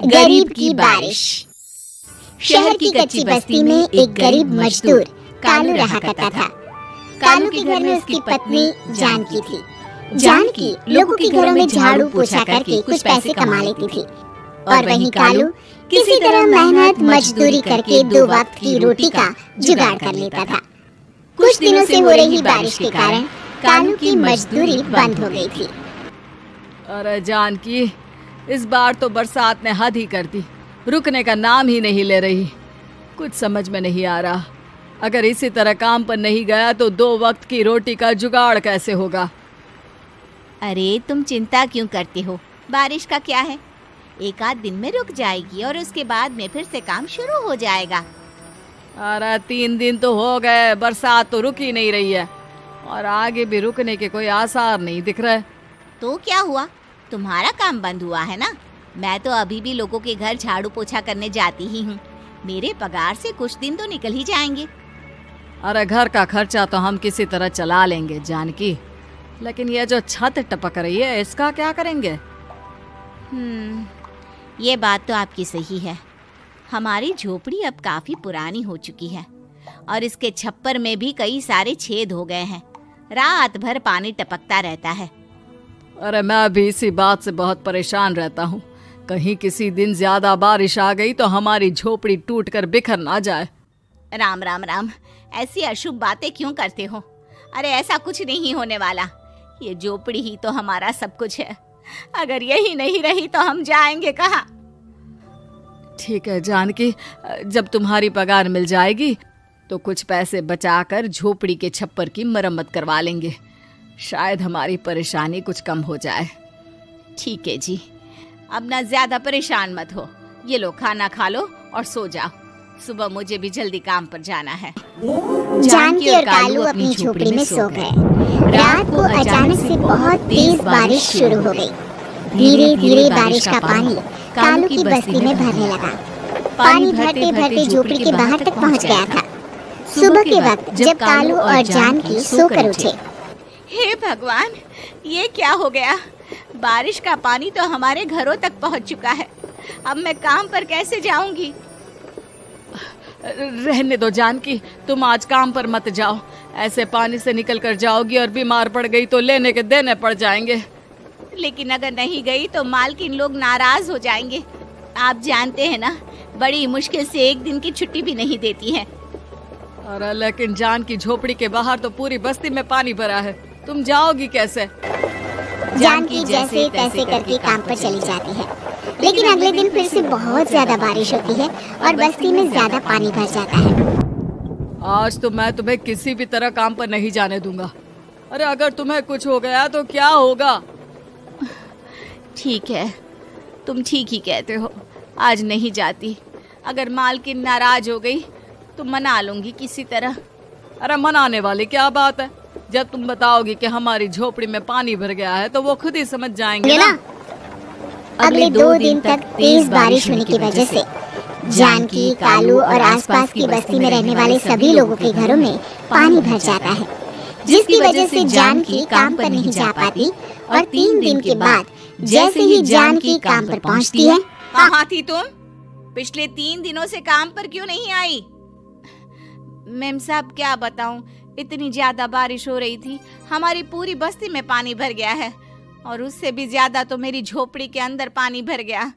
गरीब की बारिश। शहर की कच्ची बस्ती में एक गरीब मजदूर कालू रहा करता था। कालू के घर में उसकी पत्नी जानकी थी। जानकी लोगों के घरों में झाड़ू पोछा करके कुछ पैसे कमा लेती थी और वहीं कालू किसी तरह मेहनत मजदूरी करके 2 वक्त की रोटी का जुगाड़ कर लेता था। कुछ दिनों से हो रही बारिश के कारण कालू की मजदूरी बंद हो गई थी। अरे जानकी, इस बार तो बरसात ने हद ही कर दी, रुकने का नाम ही नहीं ले रही। कुछ समझ में नहीं आ रहा, अगर इसी तरह काम पर नहीं गया तो 2 वक्त की रोटी का जुगाड़ कैसे होगा। अरे तुम चिंता क्यों करते हो, बारिश का क्या है, 1 आध दिन में रुक जाएगी और उसके बाद में फिर से काम शुरू हो जाएगा। अरे 3 दिन तो हो गए, बरसात तो रुक ही नहीं रही है और आगे भी रुकने के कोई आसार नहीं दिख रहे। तो क्या हुआ, तुम्हारा काम बंद हुआ है ना? मैं तो अभी भी लोगों के घर झाड़ू पोछा करने जाती ही हूँ। मेरे पगार से कुछ दिन तो निकल ही जाएंगे। अरे घर का खर्चा तो हम किसी तरह चला लेंगे जानकी, लेकिन ये जो छत टपक रही है इसका क्या करेंगे? ये बात तो आपकी सही है। हमारी झोपड़ी अब काफी पुरानी हो चुकी है और इसके छप्पर में भी कई सारे छेद हो गए हैं। रात भर पानी टपकता रहता है। अरे मैं भी इसी बात से बहुत परेशान रहता हूँ। कहीं किसी दिन ज्यादा बारिश आ गई तो हमारी झोपड़ी टूटकर बिखर ना जाए। राम राम राम, ऐसी अशुभ बातें क्यों करते हो? अरे ऐसा कुछ नहीं होने वाला। ये झोपड़ी ही तो हमारा सब कुछ है। अगर यही नहीं रही तो हम जाएंगे कहाँ? ठीक है जानकी, जब तुम्हारी पगार मिल जाएगी तो कुछ पैसे बचाकर झोपड़ी के छप्पर की मरम्मत करवा लेंगे। शायद हमारी परेशानी कुछ कम हो जाए। ठीक है जी, अब ना ज्यादा परेशान मत हो। ये लो खाना खा लो और सो जाओ, सुबह मुझे भी जल्दी काम पर जाना है। जानकी और कालू अपनी झोपड़ी में सो गए। रात को अचानक से बहुत तेज बारिश शुरू हो गई। धीरे धीरे बारिश का पानी कालू की बस्ती में भरने लगा। पानी भरते भरते झोपड़ी के बाहर तक पहुंच गया था। सुबह के वक्त जब कालू और जानकी सोकर उठे, हे भगवान, ये क्या हो गया? बारिश का पानी तो हमारे घरों तक पहुंच चुका है। अब मैं काम पर कैसे जाऊंगी? रहने दो जानकी, तुम आज काम पर मत जाओ। ऐसे पानी से निकल कर जाओगी और बीमार पड़ गई तो लेने के देने पड़ जाएंगे। लेकिन अगर नहीं गई तो मालकिन लोग नाराज हो जाएंगे। आप जानते हैं ना, बड़ी मुश्किल से 1 दिन की छुट्टी भी नहीं देती है। अरे लेकिन जानकी, झोपड़ी के बाहर तो पूरी बस्ती में पानी भरा है, तुम जाओगी कैसे? जानकी जैसे तैसे करके काम पर चली जाती है, लेकिन अगले दिन फिर से बहुत ज्यादा बारिश होती है और बस्ती में ज्यादा पानी भर जाता है। आज तो मैं तुम्हें किसी भी तरह काम पर नहीं जाने दूंगा। अरे अगर तुम्हें कुछ हो गया तो क्या होगा? ठीक है, तुम ठीक ही कहते हो, आज नहीं जाती। अगर मालकिन नाराज हो गई तो मना लूंगी किसी तरह। अरे मनाने वाली क्या बात है, जब तुम बताओगी कि हमारी झोपड़ी में पानी भर गया है तो वो खुद ही समझ जाएंगे ना। अगले 2 दिन तक तेज बारिश होने की वजह से जानकी, कालू और आसपास की बस्ती में रहने वाले सभी लोगों के घरों में पानी भर जाता है, जिसकी वजह से जानकी काम पर नहीं जा पाती। और 3 दिन के बाद जैसे ही जानकी काम पर पहुंचती है, कहाँ थी तुम? पिछले 3 दिनों से काम पर क्यों नहीं आई? मेम साहब क्या बताऊं, इतनी ज्यादा बारिश हो रही थी, हमारी पूरी बस्ती में पानी भर गया है और उससे भी ज्यादा तो मेरी झोपड़ी के अंदर पानी भर गया।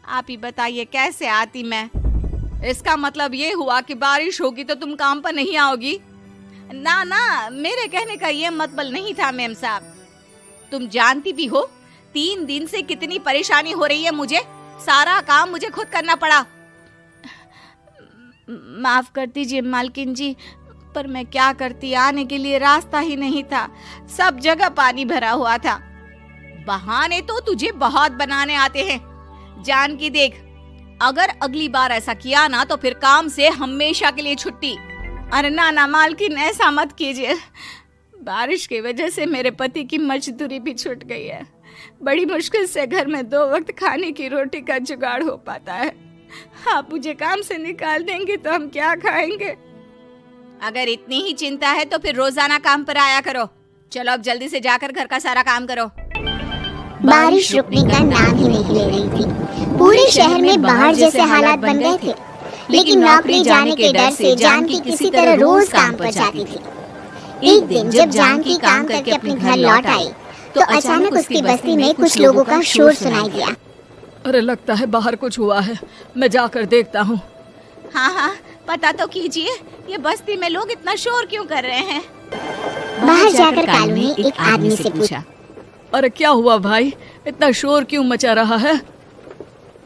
आप ही बताइए कैसे आती मैं? इसका मतलब ये हुआ कि बारिश होगी तो तुम काम पर नहीं आओगी? ना ना, मेरे कहने का ये मतलब नहीं था मेम साहब। तुम जानती भी हो 3 दिन से कितनी परेशानी हो रही है मुझे। सारा काम मुझे खुद करना पड़ा। माफ कर दीजिए मालकिन जी, पर मैं क्या करती, आने के लिए रास्ता ही नहीं था, सब जगह पानी भरा हुआ था। बहाने तो तुझे बहुत बनाने आते हैं। जानकी देख, अगर अगली बार ऐसा किया ना तो फिर काम से हमेशा के लिए छुट्टी। अरे ना ना मालकिन, ऐसा मत कीजिए। बारिश की वजह से मेरे पति की मजदूरी भी छूट गई है। बड़ी मुश्किल से घर में 2 वक्त खाने की रोटी का जुगाड़ हो पाता है। आप मुझे काम से निकाल देंगे तो हम क्या खाएंगे? अगर इतनी ही चिंता है तो फिर रोजाना काम पर आया करो। चलो अब जल्दी से जाकर घर का सारा काम करो। बारिश रुकने का नाम ही नहीं ले रही थी। पूरे शहर में बाहर जैसे हालात बन गए थे। लेकिन नौकरी जाने के डर से जानकी किसी तरह रोज काम पर जाती थी। एक दिन जब जानकी काम करके अपने घर लौट आई तो अचानक उसकी बस्ती में कुछ लोगों का शोर सुनाई दिया। अरे लगता है बाहर कुछ हुआ है, मैं जाकर देखता हूँ। हाँ हाँ, पता तो कीजिए, ये बस्ती में लोग इतना शोर क्यों कर रहे हैं। बाहर जाकर कालू ने एक आदमी से पूछा, अरे क्या हुआ भाई, इतना शोर क्यों मचा रहा है?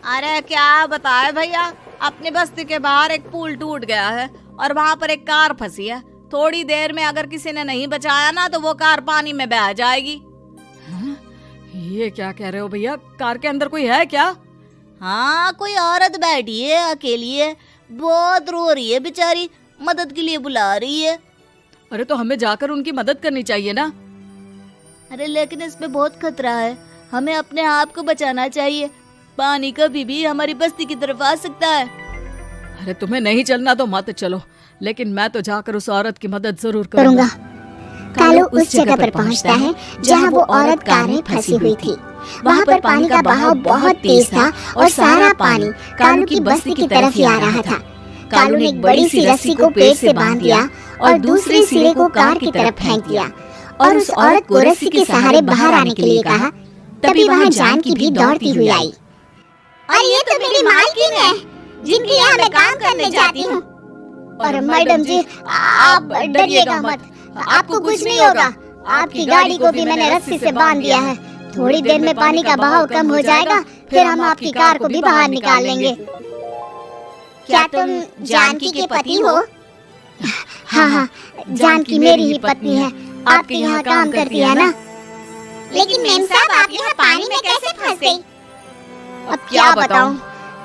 अरे क्या बताए भैया, अपनी बस्ती के बाहर एक पुल टूट गया है और वहाँ पर एक कार फंसी है। थोड़ी देर में अगर किसी ने नहीं बचाया ना तो वो कार पानी में बह जाएगी। हाँ? ये क्या कह रहे हो भैया, कार के अंदर कोई है क्या? हाँ, कोई औरत बैठी है, अकेली है, बहुत रो रही है बेचारी, मदद के लिए बुला रही है। अरे तो हमें जाकर उनकी मदद करनी चाहिए ना। अरे लेकिन इसमें बहुत खतरा है, हमें अपने आप को बचाना चाहिए। पानी कभी भी हमारी बस्ती की तरफ आ सकता है। अरे तुम्हें नहीं चलना तो मत चलो, लेकिन मैं तो जाकर उस औरत की मदद जरूर करूंगा। कालू उस जगह पर पहुंचता है जहां वो औरत कार में फंसी हुई थी। वहां पर पानी का बहाव बहुत तेज था और सारा पानी कालू की बस्ती की तरफ ही आ रहा था। कालू ने एक बड़ी सी रस्सी को पेड़ से बांध दिया और दूसरे सिरे को कार की तरफ फेंक दिया और उस औरत को रस्सी के सहारे बाहर आने के लिए कहा। तभी वहाँ जानकी भी दौड़ती हुई आई। और ये तो मेरी मालकिन है जिनके यहाँ मैं काम करने जाती हूँ। और मैडम जी, आप डरिएगा मत, आपको कुछ नहीं होगा। आपकी गाड़ी को भी मैंने रस्सी से बांध दिया है। थोड़ी देर में पानी का बहाव कम हो जाएगा, फिर हम आपकी कार को भी बाहर निकाल लेंगे। क्या तुम जानकी के पति हो? हाँ हाँ, जानकी मेरी ही पत्नी है, आपके यहाँ काम करती है ना। लेकिन मेम साहब, आप यहाँ पानी में कैसे फंस गई? अब क्या बताऊँ,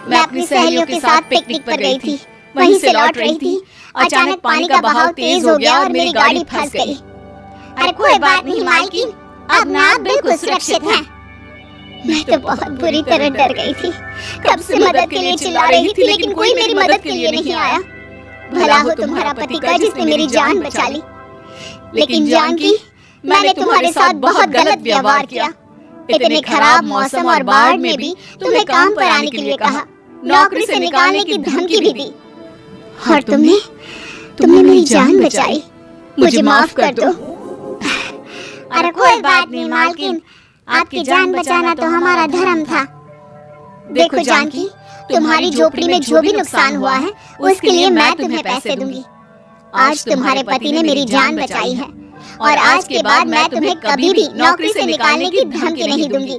मैं अपनी सहेलियों के साथ पिकनिक पर गई थी, वहीं से लौट रही थी। अचानक पानी का बहाव तेज हो गया और मेरी गाड़ी फंस गई। अरे कोई बात नहीं मालकिन, अब ना आप बिल्कुल सुरक्षित हैं। मैं तो बहुत बुरी तरह डर गई थी, कब से मदद के लिए चिल्ला रही थी, लेकिन कोई मेरी मदद के लिए नहीं आया। भला हो तुम्हारा पति का जिसने मेरी जान बचा ली। लेकिन जानकी, मैंने तुम्हारे साथ बहुत गलत व्यवहार किया। इतने खराब मौसम और बाढ़ में भी तुम्हें काम पर आने के लिए कहा, नौकरी से निकालने की धमकी भी दी, और तुमने मेरी जान बचाई। मुझे माफ कर दो। अरे कोई बात नहीं मालकिन, आपकी जान बचाना तो हमारा धर्म था। देखो जानकी, तुम्हारी झोपड़ी में जो भी नुकसान हुआ है उसके लिए मैं तुम्हें पैसे दूंगी। आज तुम्हारे पति ने मेरी जान बचाई है और आज के बाद मैं तुम्हें कभी भी नौकरी से निकालने की धमकी नहीं दूंगी।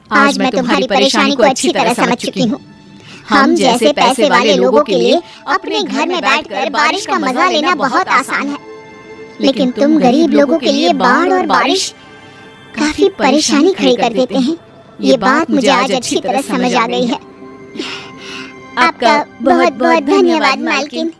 आज मैं तुम्हारी परेशानी को अच्छी तरह समझ चुकी हूँ। हम जैसे पैसे वाले लोगों के लिए अपने घर में बैठकर बारिश का मजा लेना बहुत आसान है, लेकिन तुम गरीब लोगों के लिए बाढ़ और बारिश काफी परेशानी खड़ी कर देते हैं। ये बात मुझे आज अच्छी तरह समझ आ गई है। आपका बहुत बहुत धन्यवाद मालकिन।